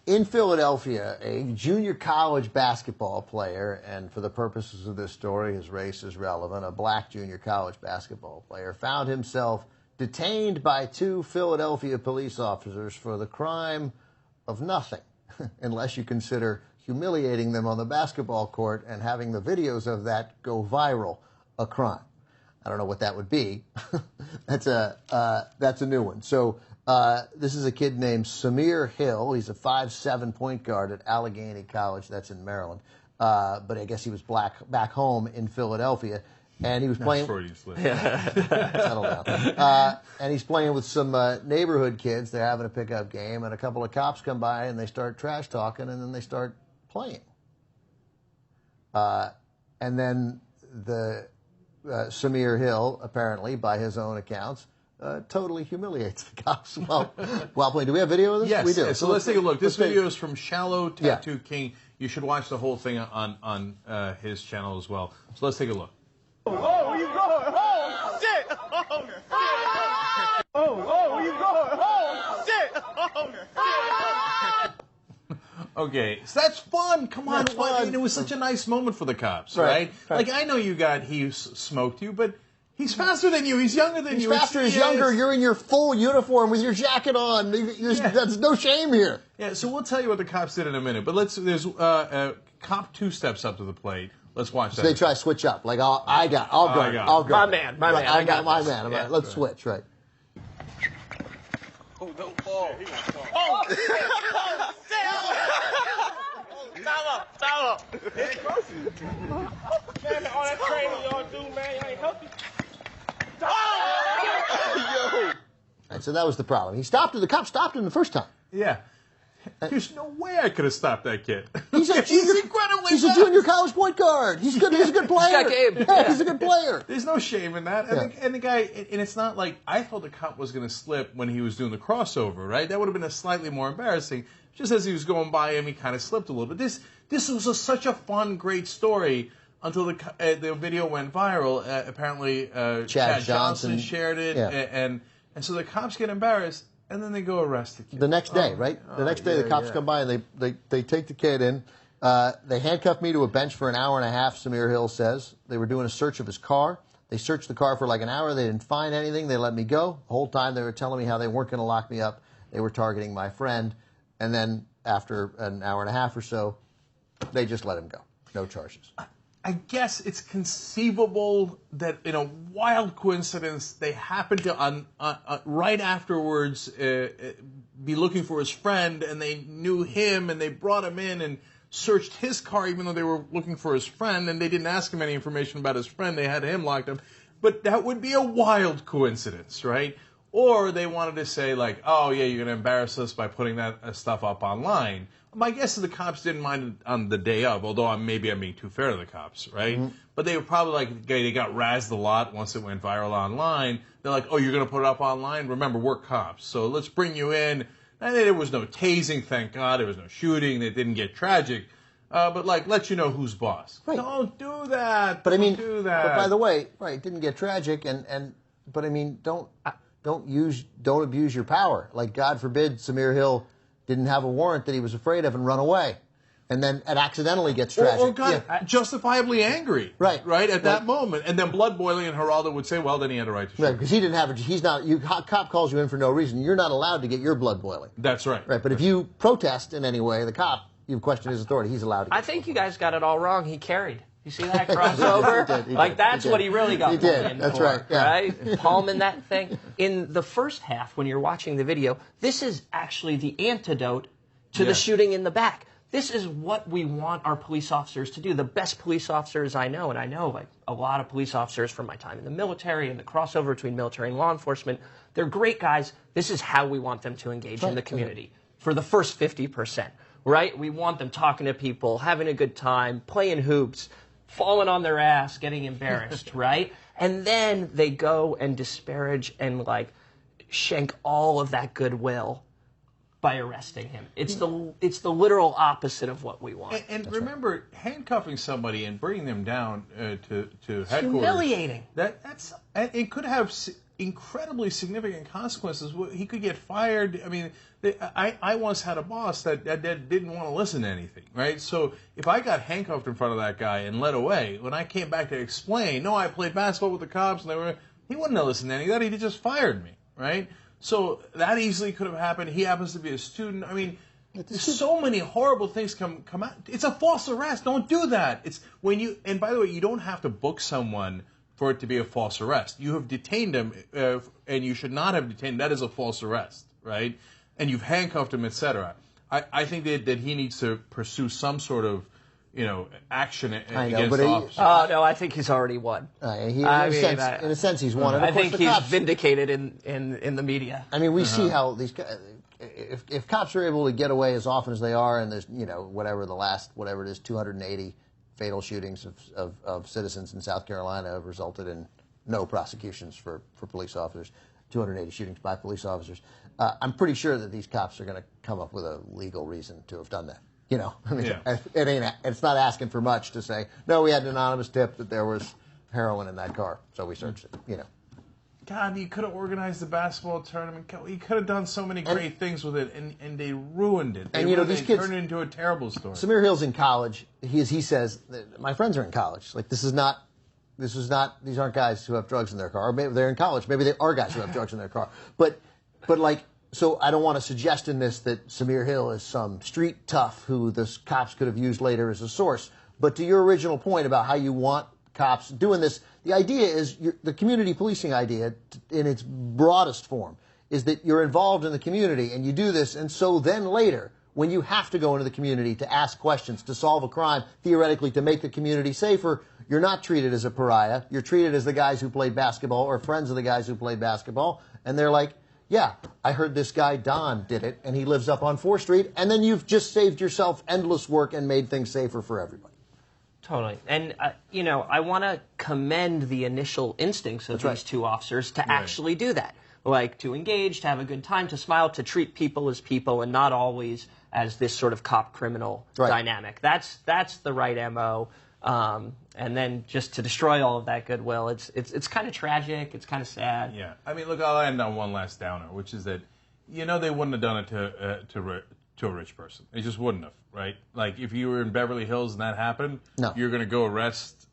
In Philadelphia, a junior college basketball player, and for the purposes of this story, his race is relevant, a black junior college basketball player, found himself detained by 2 Philadelphia police officers for the crime of nothing, unless you consider humiliating them on the basketball court and having the videos of that go viral a crime. I don't know what that would be. That's a new one. So this is a kid named Samir Hill. He's a 5'7" point guard at Allegheny College. That's in Maryland. But I guess he was back home in Philadelphia. And he was playing. Settle down. And he's playing with some neighborhood kids. They're having a pickup game, and a couple of cops come by and they start trash talking, and then they start playing. And then the Samir Hill, apparently, by his own accounts, totally humiliates the cops while playing. Do we have video of this? Yes, we do. So let's take a look. This video is from Shallow Tattoo King. You should watch the whole thing on his channel as well. So let's take a look. Oh, where you going? Oh, shit! Oh, shit! Oh, where you going? Oh, shit! Oh, shit! Okay, so that's fun. Come on, it was such a nice moment for the cops, right? Like, I know he smoked you, but he's faster than you. He's younger than you. He's faster. He's younger. You're in your full uniform with your jacket on. That's no shame here. Yeah. So we'll tell you what the cops did in a minute. But there's cop 2 steps up to the plate. Let's watch that. So they try to switch up. Like, I'll go. My man. I got my man. Yeah, let's switch, right. Oh, don't fall. Oh, Stop up. Man, all that training y'all do, man, y'all ain't healthy. Yo. And so that was the problem. The cop stopped him the first time. Yeah. There's no way I could have stopped that kid. He's incredibly He's a junior college point guard. He's good. He's a good player. He's got game. Yeah, he's a good player. There's no shame in that. And the guy, and it's not like I thought the cop was going to slip when he was doing the crossover, right? That would have been a slightly more embarrassing. Just as he was going by him, he kind of slipped a little bit. This was such a fun, great story until the video went viral. Apparently, Chad Johnson shared it, and so the cops get embarrassed. And then they go arrest the kid. The next day, right? The next day, the cops come by and they take the kid in. They handcuffed me to a bench for an hour and a half, Samir Hill says. They were doing a search of his car. They searched the car for like an hour. They didn't find anything. They let me go. The whole time they were telling me how they weren't going to lock me up. They were targeting my friend. And then after an hour and a half or so, they just let him go. No charges. I guess it's conceivable that in a wild coincidence, they happened to, right afterwards, be looking for his friend, and they knew him, and they brought him in and searched his car, even though they were looking for his friend, and they didn't ask him any information about his friend. They had him locked up. But that would be a wild coincidence, right? Or they wanted to say, like, oh, yeah, you're going to embarrass us by putting that stuff up online. My guess is the cops didn't mind it on the day of, although maybe I'm being too fair to the cops, right? Mm-hmm. But they were probably like, they got razzed a lot once it went viral online. They're like, oh, you're going to put it up online? Remember, we're cops, so let's bring you in. And there was no tasing, thank God. There was no shooting. It didn't get tragic. But, like, let you know who's boss. Right. Don't do that. But Don't do that. But by the way, right, it didn't get tragic. But I mean, don't abuse your power. Like, God forbid Samir Hill didn't have a warrant that he was afraid of and run away, and then it accidentally gets tragic. Or got justifiably angry. Right at that moment, and then blood boiling, and Geraldo would say, well, then he had a right to shoot. Right, because he didn't have he's not. Cop calls you in for no reason. You're not allowed to get your blood boiling. That's right. Right, but if you protest in any way, the cop, you question his authority. He's allowed to. I think you guys got it all wrong. He carried. You see that crossover? He did. That's what he really got. He did. That's right. Yeah. Right? Palming that thing. In the first half, when you're watching the video, this is actually the antidote to the shooting in the back. This is what we want our police officers to do. The best police officers I know, and I know like a lot of police officers from my time in the military and the crossover between military and law enforcement, they're great guys. This is how we want them to engage in the community for the first 50%, right? We want them talking to people, having a good time, playing hoops, falling on their ass, getting embarrassed, right? And then they go and disparage and like shank all of that goodwill by arresting him. It's the literal opposite of what we want. And remember, handcuffing somebody and bringing them down to headquarters. Humiliating. It could have incredibly significant consequences. He could get fired. I mean, I once had a boss that didn't want to listen to anything, right? So if I got handcuffed in front of that guy and led away, when I came back to explain, no, I played basketball with the cops, and he wouldn't have listened to any of that. He just fired me, right? So that easily could have happened. He happens to be a student. I mean, there's so many horrible things come out. It's a false arrest. Don't do that. It's when you. And by the way, you don't have to book someone for it to be a false arrest. You have detained him, and you should not have detained him. That is a false arrest, right? And you've handcuffed him, etc. I think that he needs to pursue some sort of, action against the officer. Oh, no, I think he's already won. In a sense, he's won. And I of course, think he's vindicated in the media. I mean, we see how these if cops are able to get away as often as they are, and there's whatever it is 280 fatal shootings of citizens in South Carolina have resulted in no prosecutions for police officers, 280 shootings by police officers. I'm pretty sure that these cops are going to come up with a legal reason to have done that. I mean, it's not asking for much to say, no, we had an anonymous tip that there was heroin in that car, so we searched it. God, you could have organized the basketball tournament. You could have done so many great things with it, and they ruined it. These kids turned it into a terrible story. Samir Hill's in college. He says, my friends are in college. Like, these aren't guys who have drugs in their car. Or maybe they're in college. Maybe they are guys who have drugs in their car. But so I don't want to suggest in this that Samir Hill is some street tough who the cops could have used later as a source. But to your original point about how you want cops doing this, the idea is the community policing idea in its broadest form is that you're involved in the community and you do this, and so then later when you have to go into the community to ask questions, to solve a crime, theoretically to make the community safer, you're not treated as a pariah. You're treated as the guys who played basketball or friends of the guys who played basketball, and they're like, yeah, I heard this guy Don did it and he lives up on 4th Street, and then you've just saved yourself endless work and made things safer for everybody. Totally. And, I want to commend the initial instincts of these two officers to actually do that. Like, to engage, to have a good time, to smile, to treat people as people and not always as this sort of cop-criminal dynamic. That's the right M.O. And then just to destroy all of that goodwill, it's kind of tragic, it's kind of sad. Yeah. I mean, look, I'll end on one last downer, which is that, they wouldn't have done it to a rich person. They just wouldn't have, right? Like, if you were in Beverly Hills and that happened, you're going to go arrest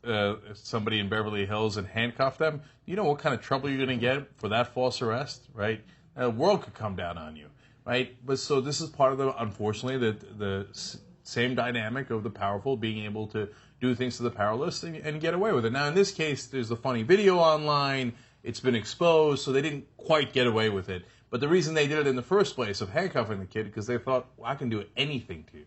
somebody in Beverly Hills and handcuff them. You know what kind of trouble you're going to get for that false arrest, right? The world could come down on you, right? But so this is part of unfortunately, the same dynamic of the powerful being able to do things to the powerless and get away with it. Now, in this case, there's a funny video online. It's been exposed, so they didn't quite get away with it. But the reason they did it in the first place of handcuffing the kid because they thought, well, I can do anything to you.